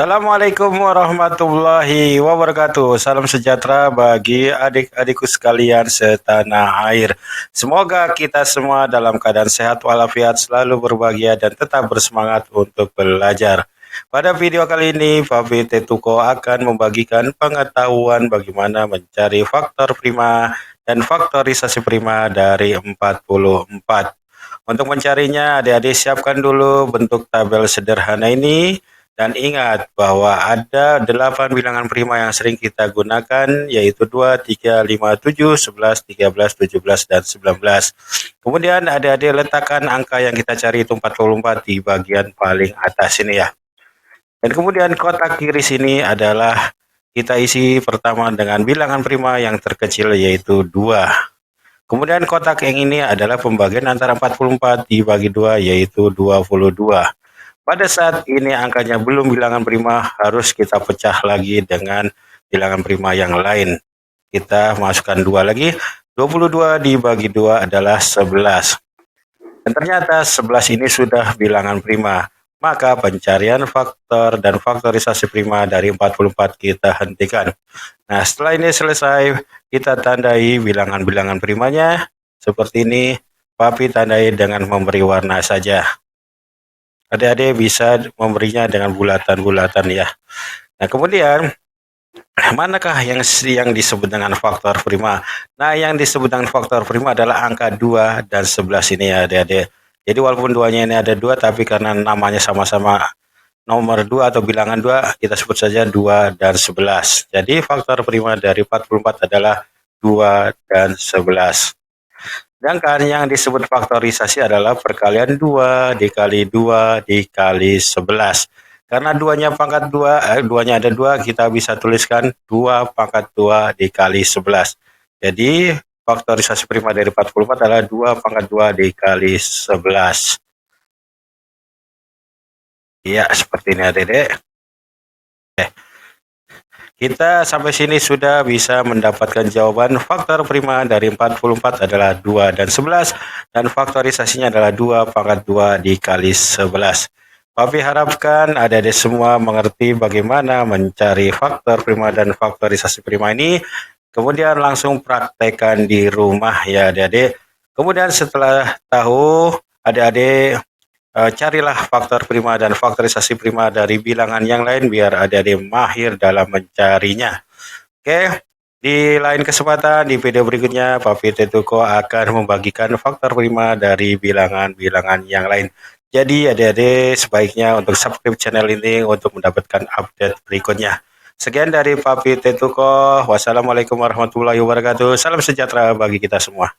Assalamualaikum warahmatullahi wabarakatuh. Salam sejahtera bagi adik-adikku sekalian setanah air. Semoga kita semua dalam keadaan sehat walafiat, selalu berbahagia dan tetap bersemangat untuk belajar. Pada video kali ini, Papi Tetuko akan membagikan pengetahuan bagaimana mencari faktor prima dan faktorisasi prima dari 44. Untuk mencarinya, adik-adik siapkan dulu bentuk tabel sederhana ini. Dan ingat bahwa ada 8 bilangan prima yang sering kita gunakan, yaitu 2, 3, 5, 7, 11, 13, 17, dan 19. Kemudian adik-adik letakkan angka yang kita cari itu 44 di bagian paling atas ini ya. Dan kemudian kotak kiri sini adalah kita isi pertama dengan bilangan prima yang terkecil yaitu 2. Kemudian kotak yang ini adalah pembagian antara 44 dibagi 2 yaitu 22. Pada saat ini angkanya belum bilangan prima, harus kita pecah lagi dengan bilangan prima yang lain. Kita masukkan 2 lagi, 22 dibagi 2 adalah 11. Dan ternyata 11 ini sudah bilangan prima. Maka pencarian faktor dan faktorisasi prima dari 44 kita hentikan. Nah, setelah ini selesai, kita tandai bilangan-bilangan primanya. Seperti ini, Papi tandai dengan memberi warna saja. Adik-adik bisa memberinya dengan bulatan-bulatan ya. Nah, kemudian manakah yang disebut dengan faktor prima? Nah, yang disebut dengan faktor prima adalah angka 2 dan 11 ini ya adik-adik. Jadi walaupun duanya ini ada 2, tapi karena namanya sama-sama nomor 2 atau bilangan 2, kita sebut saja 2 dan 11. Jadi faktor prima dari 44 adalah 2 dan 11. Sedangkan yang disebut faktorisasi adalah perkalian 2 dikali 2 dikali 11. Karena duanya pangkat 2, duanya ada 2, kita bisa tuliskan 2 pangkat 2 dikali 11. Jadi faktorisasi prima dari 44 adalah 2 pangkat 2 dikali 11. Ya, seperti ini adik-adik. Kita sampai sini sudah bisa mendapatkan jawaban faktor prima dari 44 adalah 2 dan 11, dan faktorisasinya adalah 2 pangkat 2 dikali 11. Papi harapkan adik-adik semua mengerti bagaimana mencari faktor prima dan faktorisasi prima ini, kemudian langsung praktekkan di rumah ya adik-adik. Kemudian setelah tahu, adik-adik carilah faktor prima dan faktorisasi prima dari bilangan yang lain biar adik-adik mahir dalam mencarinya. Oke, di lain kesempatan di video berikutnya Papi Tetuko akan membagikan faktor prima dari bilangan-bilangan yang lain. Jadi adik-adik sebaiknya untuk subscribe channel ini untuk mendapatkan update berikutnya. Sekian dari Papi Tetuko. Wassalamualaikum warahmatullahi wabarakatuh. Salam sejahtera bagi kita semua.